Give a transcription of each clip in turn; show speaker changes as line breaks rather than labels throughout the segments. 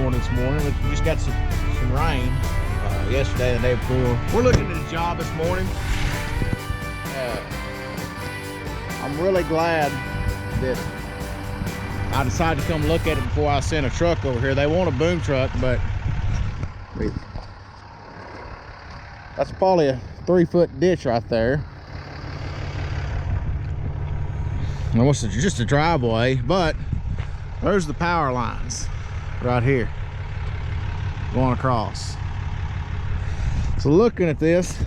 one this morning. We just got some rain yesterday and the day before. We're looking at a job this morning. I'm really glad that I decided to come look at it before I sent a truck over here. They want a boom truck, but that's probably a 3-foot ditch right there. Almost just a driveway, but there's the power lines right here going across. So looking at this,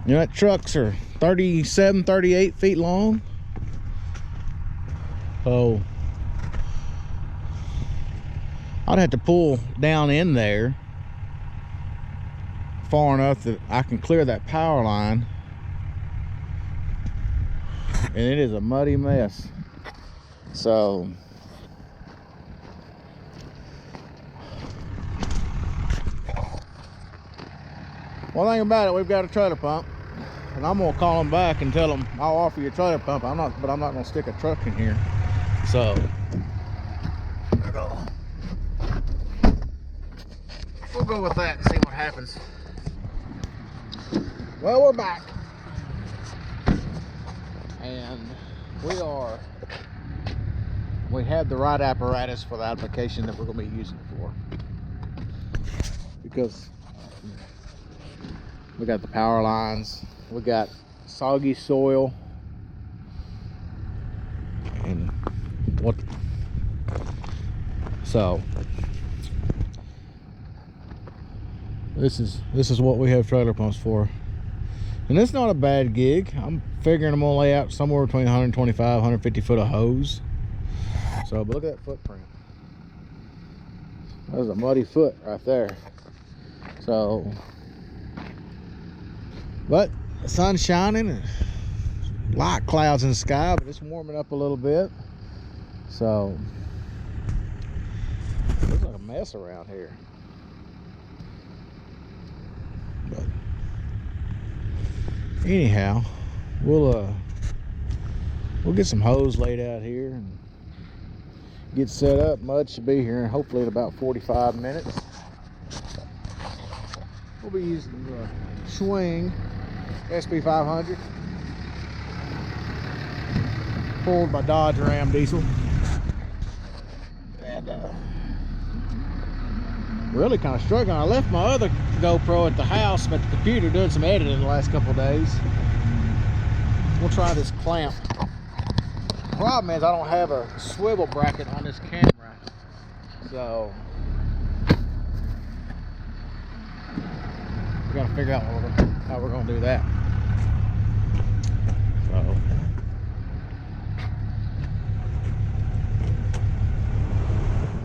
you know, that trucks are 37, 38 feet long. So I'd have to pull down in there far enough that I can clear that power line. And it is a muddy mess. So one thing about it, we've got a trailer pump, and I'm gonna call them back and tell them I'll offer you a trailer pump. I'm not gonna stick a truck in here. So we'll go with that and see what happens. Well, we're back. And we have the right apparatus for the application that we're going to be using it for, because we got the power lines, we got soggy soil, and so this is what we have trailer pumps for. And it's not a bad gig. I'm figuring I'm gonna lay out somewhere between 125, 150 foot of hose. So, but look at that footprint. There's a muddy foot right there. So, but the sun's shining, light clouds in the sky, but it's warming up a little bit. So, it looks like a mess around here. But anyhow, we'll get some hose laid out here and get set up. Mud should be here hopefully in about 45 minutes. We'll be using the Schwing SP 500, pulled by Dodge Ram diesel, and really kind of struggling. I left my other GoPro at the house, but the computer doing some editing the last couple of days. We'll try this clamp. The problem is I don't have a swivel bracket on this camera, so we got to figure out how we're going to do that. So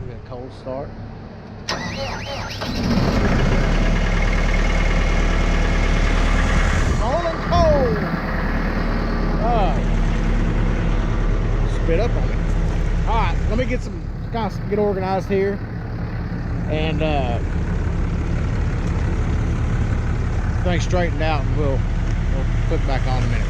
we got a cold start. Rolling cold. Spit up on it. All right, let me get organized here, and things straightened out, and we'll put it back on in a minute.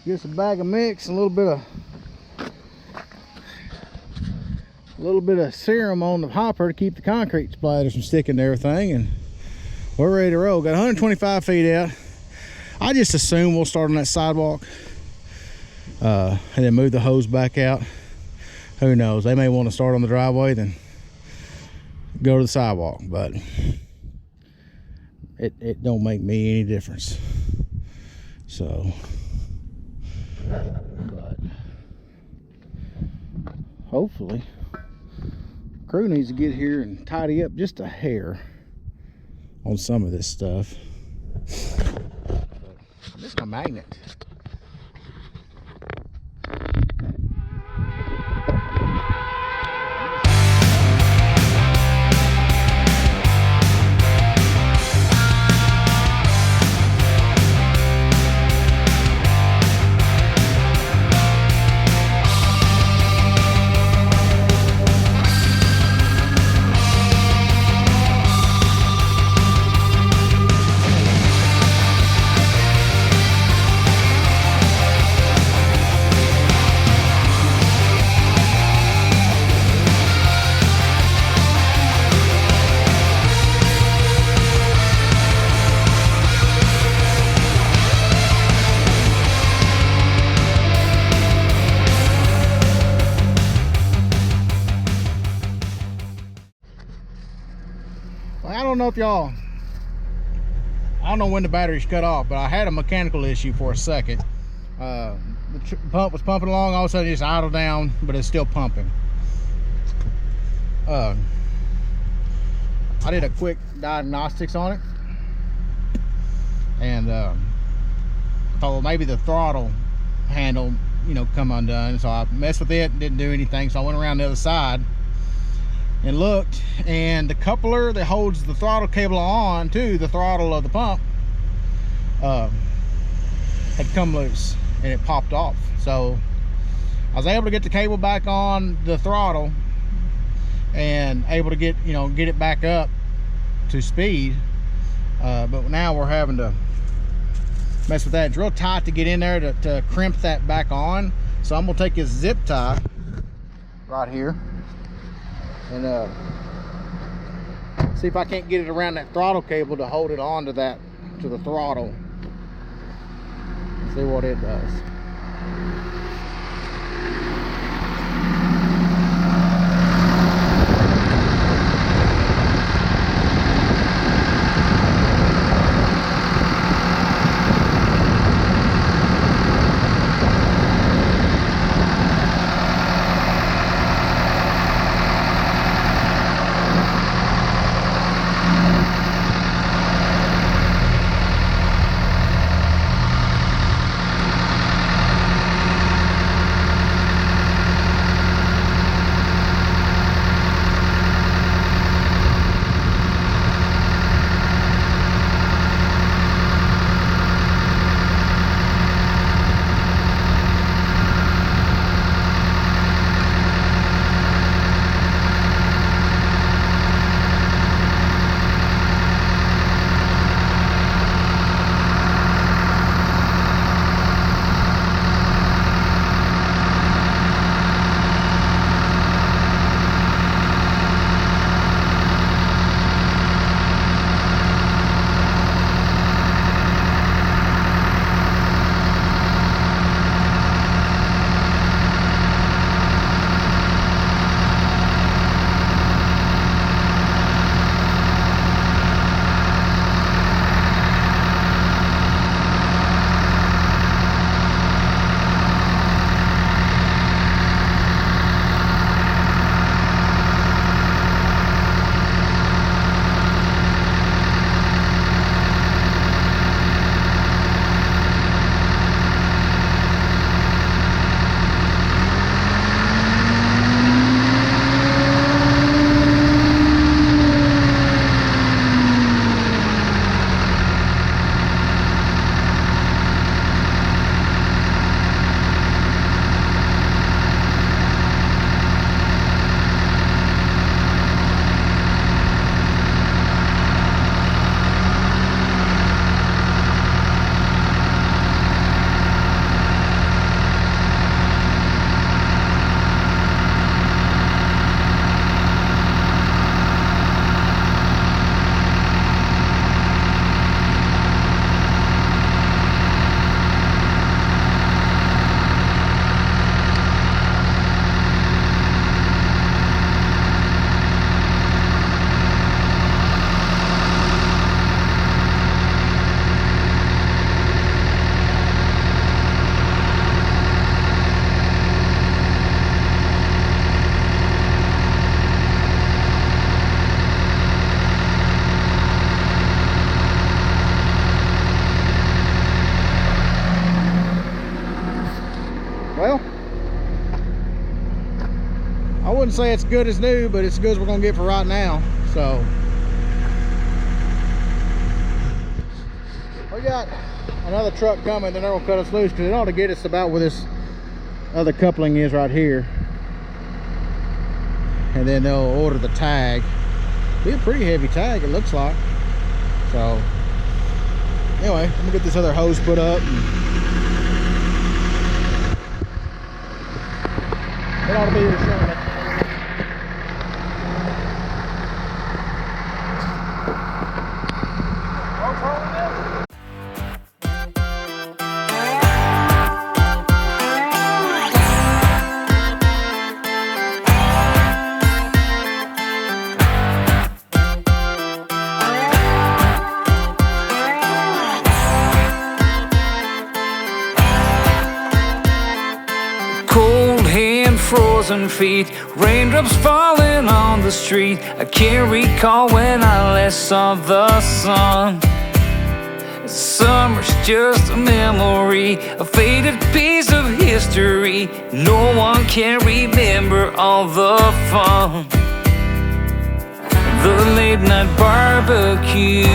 Just a bag of mix, a little bit of serum on the hopper to keep the concrete splatters from sticking to everything, and We're ready to roll. Got 125 feet out. I just assume we'll start on that sidewalk and then move the hose back out. Who knows? They may want to start on the driveway, then go to the sidewalk, but it don't make me any difference. So, but hopefully, crew needs to get here and tidy up just a hair on some of this stuff. This is my magnet. I don't know if y'all, I don't know when the battery's cut off, but I had a mechanical issue for a second. The pump was pumping along, all of a sudden it just idled down, but it's still pumping. I did a quick diagnostics on it, and thought maybe the throttle handle, you know, come undone. So I messed with it, didn't do anything. So I went around the other side and looked, and the coupler that holds the throttle cable on to the throttle of the pump had come loose, and it popped off. So I was able to get the cable back on the throttle and able to get, you know, get it back up to speed, but now we're having to mess with that. It's real tight to get in there to crimp that back on. So I'm gonna take this zip tie right here and see if I can't get it around that throttle cable to hold it on to that, to the throttle. See what it does. I wouldn't say it's good as new, but it's as good as we're gonna get for right now. So we got another truck coming, then they're gonna cut us loose because it ought to get us about where this other coupling is right here, and then they'll order the tag. Be a pretty heavy tag, it looks like. So anyway, I'm gonna get this other hose put up. It ought to be here soon.
Frozen feet, raindrops falling on the street. I can't recall when I last saw the sun. Summer's just a memory, a faded piece of history. No one can remember all the fun. The late night barbecue,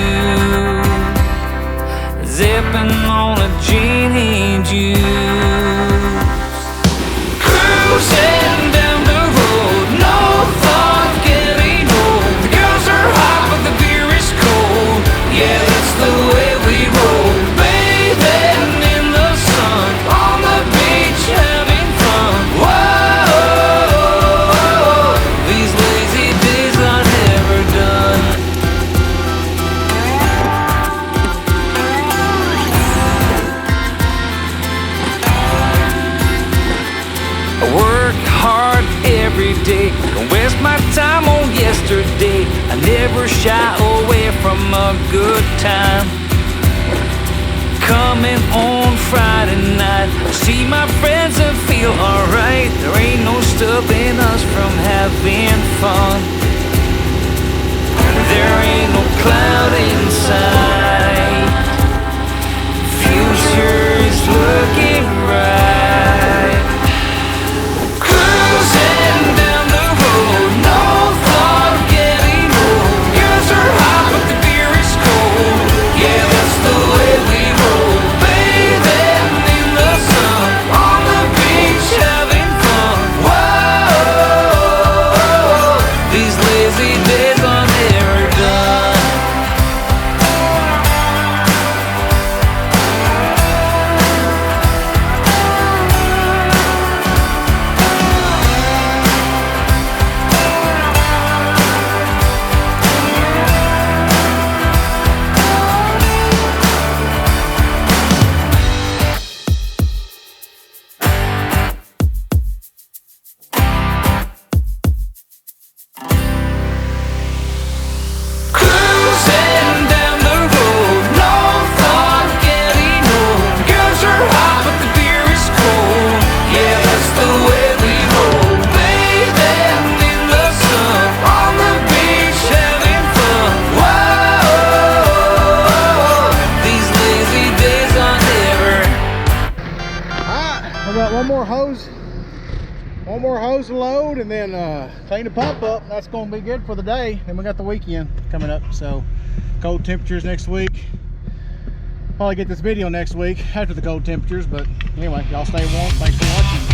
zipping on a gin and juice. Cruising down the road, no thought of getting old. The girls are hot, but the beer is cold. Yeah, that's the way we roll. Bathing in the sun, on the beach having fun. Whoa, these lazy days are never done. I work hard every day, don't waste my time on yesterday. I never shy away from a good time. Coming on Friday night, see my friends and feel alright. There ain't no stopping us from having fun. There ain't no cloud in sight. Future is looking bright. Cruising down the road, no thought of getting old. Girls are hot, but the beer is cold. Yeah, that's the way we roll. Bathing in the sun, on the beach having fun. Whoa, these lazy days are never done. Cruising down the road, no thought of getting old. Girls are hot, but the beer is cold. Yeah, that's the way we roll. Bathing in the sun, on the beach having fun. Whoa, these lazy days are never.
Alright, we got one more hose to load, and then clean the pump up. That's going to be good for the day. Then we got the weekend coming up, so cold temperatures next week. Probably get this video next week after the cold temperatures, but anyway, y'all stay warm. Thanks for watching.